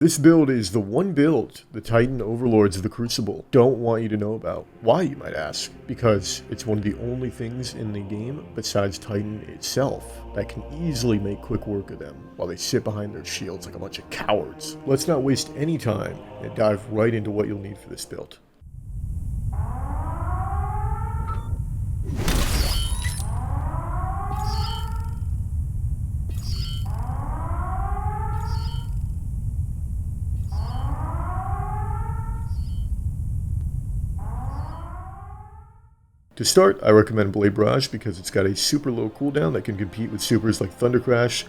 This build is the one build the Titan overlords of the Crucible don't want you to know about. Why, you might ask? Because it's one of the only things in the game, besides Titan itself, that can easily make quick work of them while they sit behind their shields like a bunch of cowards. Let's not waste any time and dive right into what you'll need for this build. To start, I recommend Blade Barrage because it's got a super low cooldown that can compete with supers like Thunder Crash,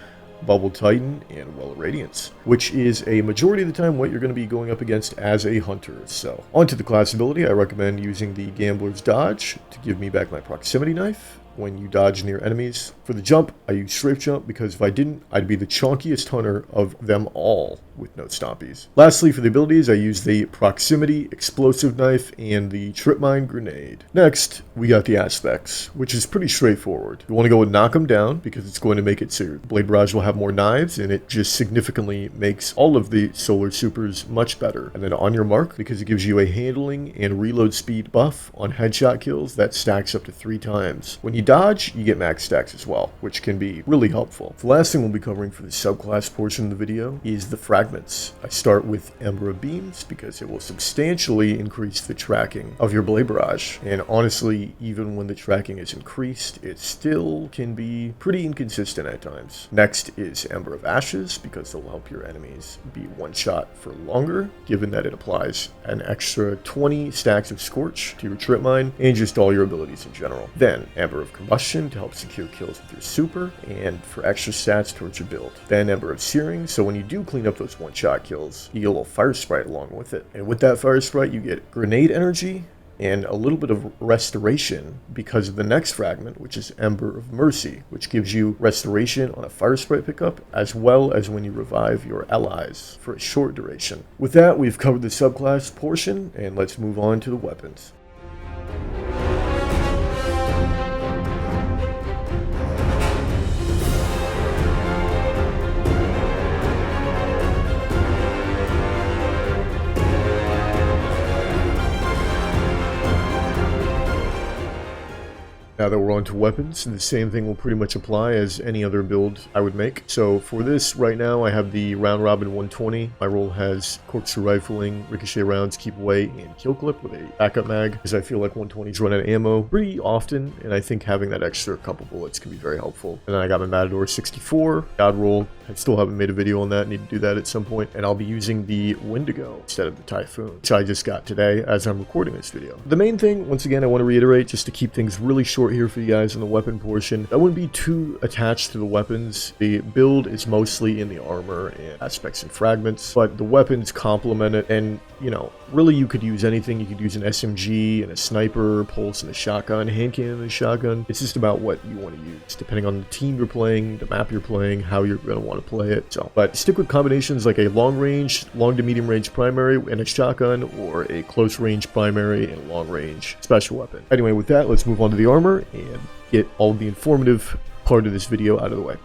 Bubble Titan, and Well of Radiance, which is a majority of the time what you're going to be going up against as a hunter. So, onto the class ability, I recommend using the Gambler's Dodge to give me back my proximity knife when you dodge near enemies. For the jump, I use Strafe Jump because if I didn't, I'd be the chonkiest hunter of them all with no stompies. Lastly, for the abilities, I use the Proximity Explosive Knife and the Tripmine Grenade. Next, we got the aspects, which is pretty straightforward. You want to go and knock them down because it's going to make it so your Blade Barrage will have more knives and it just significantly makes all of the solar supers much better. And then on your mark, because it gives you a handling and reload speed buff on headshot kills that stacks up to 3 times. When you dodge, you get max stacks as well, which can be really helpful. The last thing we'll be covering for the subclass portion of the video is the fragments. I start with Ember of Beams because it will substantially increase the tracking of your Blade Barrage. And honestly, even when the tracking is increased, it still can be pretty inconsistent at times. Next is Ember of Ashes because it'll help your enemies be one shot for longer, given that it applies an extra 20 stacks of Scorch to your Trip Mine and just all your abilities in general. Then Ember of Combustion to help secure kills with your super and for extra stats towards your build. Then Ember of Searing, so when you do clean up those one-shot kills, you get a little Fire Sprite along with it. And with that Fire Sprite, you get Grenade Energy and a little bit of Restoration because of the next fragment, which is Ember of Mercy, which gives you Restoration on a Fire Sprite pickup, as well as when you revive your allies for a short duration. With that, we've covered the subclass portion, and let's move on to the weapons. Now that we're on to weapons, the same thing will pretty much apply as any other build I would make. So for this, right now, I have the Round Robin 120. My roll has Corkscrew Rifling, Ricochet Rounds, Keep Away, and Kill Clip with a backup mag, because I feel like 120s run out of ammo pretty often, and I think having that extra couple bullets can be very helpful. And then I got my Matador 64, God Roll. I still haven't made a video on that, need to do that at some point. And I'll be using the Wendigo instead of the Typhoon, which I just got today as I'm recording this video. The main thing, once again, I want to reiterate, just to keep things really short here for you guys in the weapon portion, I wouldn't be too attached to the weapons. The build is mostly in the armor and aspects and fragments, but the weapons complement it. And, you know, really you could use anything. You could use an SMG and a sniper, pulse and a shotgun, hand cannon and a shotgun. It's just about what you want to use, depending on the team you're playing, the map you're playing, how you're going to want to play it. So, but stick with combinations like a long to medium range primary and a shotgun, or a close range primary and long range special weapon. Anyway, with that, let's move on to the armor and get all the informative part of this video out of the way.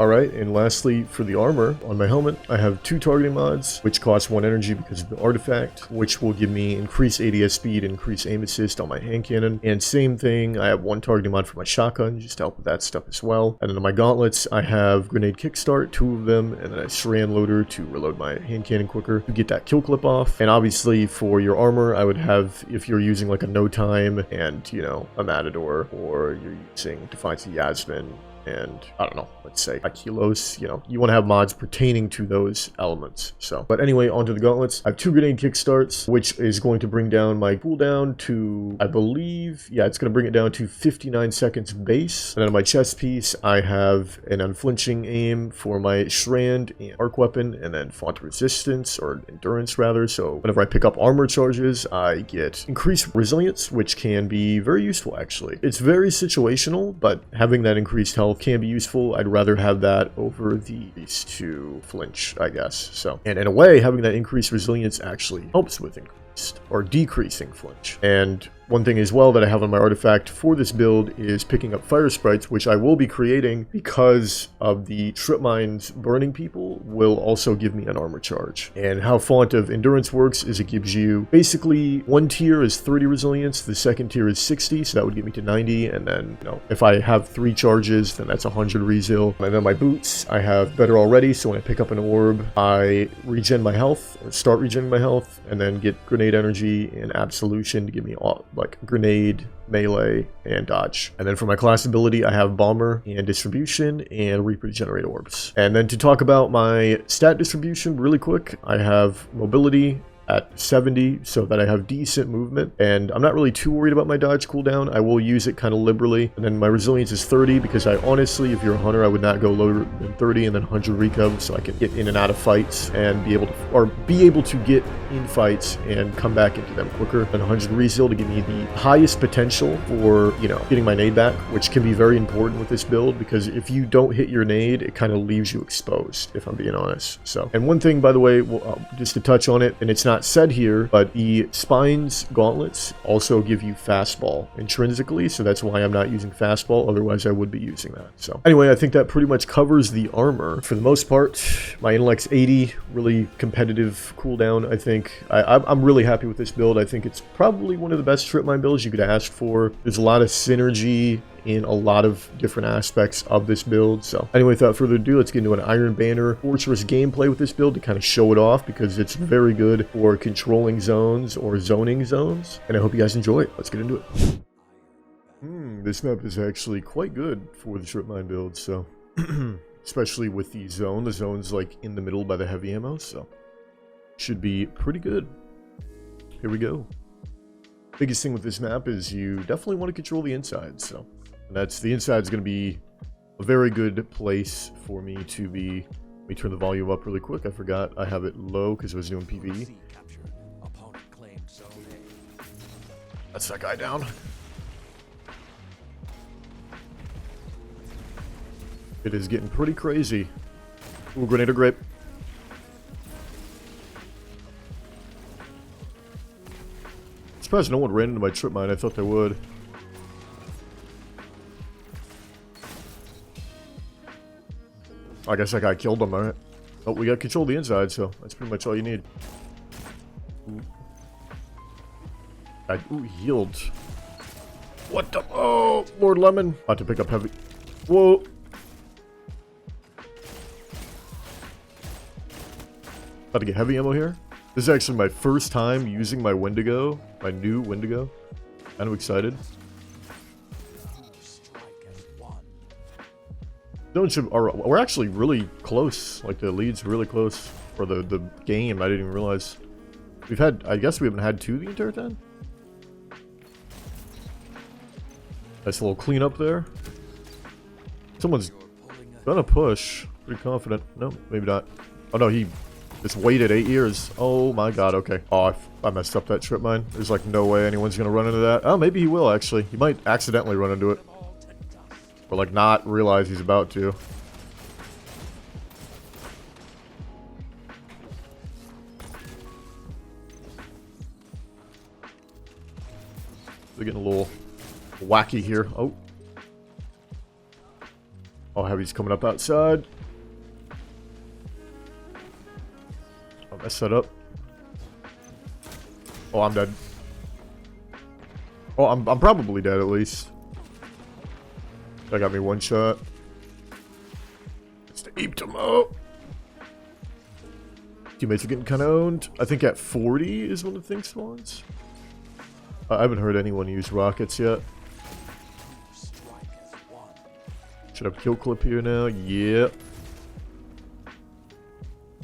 Alright, and lastly, for the armor, on my helmet, I have 2 targeting mods, which cost 1 energy because of the artifact, which will give me increased ADS speed and increased aim assist on my hand cannon. And same thing, I have 1 targeting mod for my shotgun, just to help with that stuff as well. And then on my gauntlets, I have Grenade Kickstart, 2 of them, and then a Saran Loader to reload my hand cannon quicker, to get that kill clip off. And obviously, for your armor, I would have, if you're using like a No Time and, you know, a Matador, or you're using Defiance of Yasmin, and I don't know, let's say kilos, you know, you want to have mods pertaining to those elements. So, but anyway, onto the gauntlets. I have 2 grenade kickstarts, which is going to bring down my cooldown to, I believe, yeah, it's going to bring it down to 59 seconds base. And then on my chest piece, I have an unflinching aim for my Shrand and arc weapon, and then font resistance, or endurance rather. So whenever I pick up armor charges, I get increased resilience, which can be very useful actually. It's very situational, but having that increased health health can be useful, I'd rather have that over these two flinch, I guess. So, and in a way, having that increased resilience actually helps with increased or decreasing flinch. And one thing as well that I have on my artifact for this build is picking up fire sprites, which I will be creating because of the tripmines burning people will also give me an armor charge. And how Font of Endurance works is it gives you basically one tier is 30 resilience, the second tier is 60, so that would get me to 90, and then, you know, if I have 3 charges, then that's 100 resil. And then my boots, I have better already, so when I pick up an orb, I regen my health, or start regenerating my health, and then get grenade energy and absolution to give me all, like grenade, melee, and dodge. And then for my class ability, I have bomber and distribution and regenerate orbs. And then to talk about my stat distribution really quick, I have mobility at 70 so that I have decent movement, and I'm not really too worried about my dodge cooldown. I will use it kind of liberally. And then my resilience is 30 because I honestly, if you're a hunter, I would not go lower than 30, and then 100 reco so I can get in and out of fights and be able to get in fights and come back into them quicker. And 100 resil to give me the highest potential for, you know, getting my nade back, which can be very important with this build because if you don't hit your nade, it kind of leaves you exposed, if I'm being honest. So, and one thing, by the way, just to touch on it, and it's not said here, but the Spine's gauntlets also give you fastball intrinsically, so that's why I'm not using fastball, otherwise I would be using that. So anyway, I think that pretty much covers the armor. For the most part, my intellect's 80, really competitive cooldown, I think. I'm really happy with this build. I think it's probably one of the best tripmine builds you could ask for. There's a lot of synergy in a lot of different aspects of this build. So anyway, without further ado, let's get into an Iron Banner Fortress gameplay with this build to kind of show it off because it's very good for controlling zones or zoning zones. And I hope you guys enjoy it. Let's get into it. This map is actually quite good for the tripmine build, so especially with the zone. The zone's like in the middle by the heavy ammo, so should be pretty good. Here we go. Biggest thing with this map is you definitely want to control the inside, so the inside is going to be a very good place for me to be. Let me turn the volume up really quick. I forgot I have it low because I was doing PvE. That's that guy down. It is getting pretty crazy. Ooh, grenade or grape. Surprised no one ran into my trip mine. I thought they would. I guess that guy killed him, alright. Oh, we got control of the inside, so that's pretty much all you need. Ooh, healed. What the? Oh, Lord Lemon. About to pick up heavy. Whoa. About to get heavy ammo here. This is actually my first time using my Wendigo, my new Wendigo. Kind of excited. We're actually really close. Like the lead's really close for the game. I didn't even realize. I guess we haven't had 2 the entire time. Nice little cleanup there. Someone's gonna push. Pretty confident. No, maybe not. Oh no, he just waited 8 years. Oh my god, okay. Oh, I messed up that trip mine. There's like no way anyone's gonna run into that. Oh, maybe he will actually. He might accidentally run into it. Or like not realize he's about to. They're getting a little wacky here. Oh. Oh, Heavy's coming up outside. Oh, mess that up. Oh, I'm dead. Oh, I'm probably dead at least. That got me one shot. Just aped him up. Teammates are getting kind of owned. I think at 40 is when the thing spawns. I haven't heard anyone use rockets yet. Should have kill clip here now. Yep.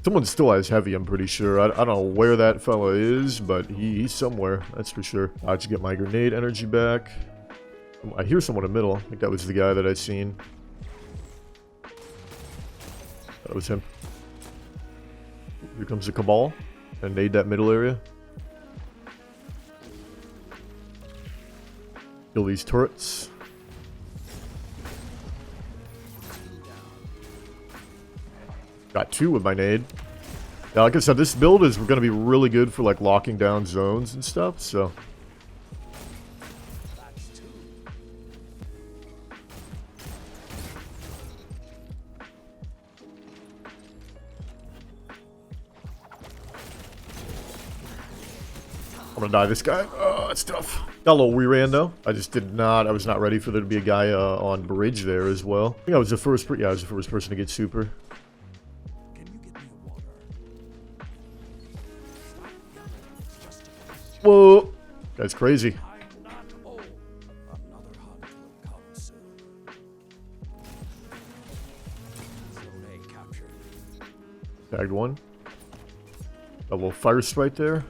Someone still has heavy, I'm pretty sure. I don't know where that fella is, but he's somewhere. That's for sure. I should get my grenade energy back. I hear someone in the middle. I think that was the guy that I seen. That was him. Here comes the Cabal. And nade that middle area. Kill these turrets. Got 2 with my nade. Now, like I said, this build is going to be really good for like locking down zones and stuff, so. I'm gonna die this guy. Oh, it's tough. Got a little re-ran though. I was not ready for there to be a guy on bridge there as well. I think I was the first, yeah, I was the first person to get super. Whoa! Guy's crazy. Tagged one. A little fire strike there.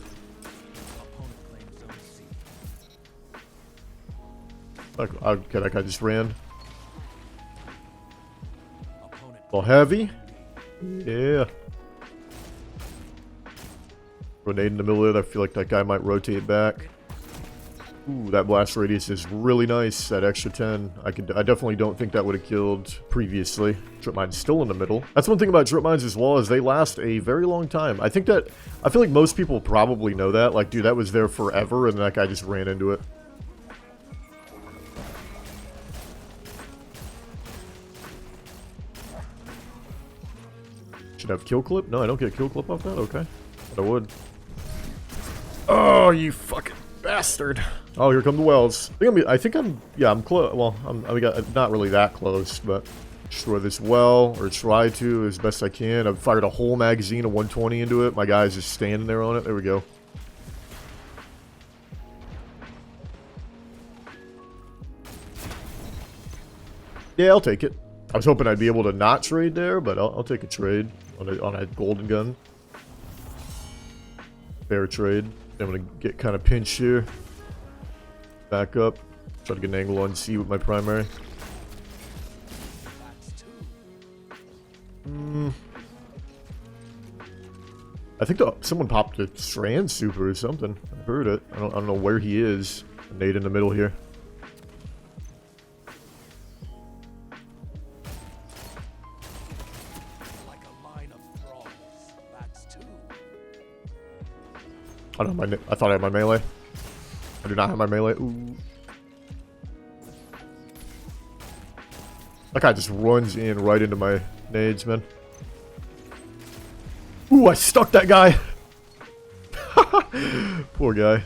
Okay, that guy just ran. A little heavy. Yeah. Grenade in the middle there. I feel like that guy might rotate back. Ooh, that blast radius is really nice. That extra 10. I definitely don't think that would have killed previously. Trip mine's still in the middle. That's one thing about trip mines as well, is they last a very long time. I feel like most people probably know that. Like, dude, that was there forever, and that guy just ran into it. Should I have kill clip? No, I don't get a kill clip off that? Okay. But I would. Oh, you fucking bastard. Oh, here come the wells. I think I'm close. Well, I'm not really that close, but destroy this well, or try to as best I can. I've fired a whole magazine of 120 into it. My guy's just standing there on it. There we go. Yeah, I'll take it. I was hoping I'd be able to not trade there, but I'll take a trade on a golden gun. Fair trade. I'm gonna get kind of pinched here. Back up. Try to get an angle on C with my primary. I think someone popped a strand super or something. I heard it. I don't know where he is. A nade in the middle here. I thought I had my melee. I do not have my melee. Ooh. That guy just runs in right into my nades, man. Ooh, I stuck that guy. Poor guy.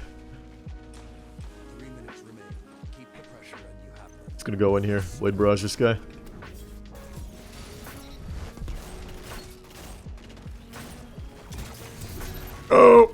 It's gonna go in here. Blade barrage this guy. Oh!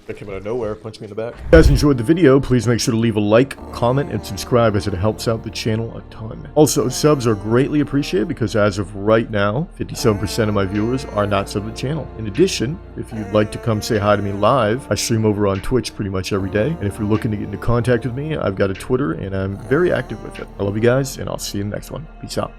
That came out of nowhere, punched me in the back. If you guys enjoyed the video, please make sure to leave a like, comment, and subscribe, as it helps out the channel a ton. Also, subs are greatly appreciated because as of right now, 57% of my viewers are not subbed to the channel. In addition, if you'd like to come say hi to me live, I stream over on Twitch pretty much every day. And if you're looking to get into contact with me, I've got a Twitter and I'm very active with it. I love you guys, and I'll see you in the next one. Peace out.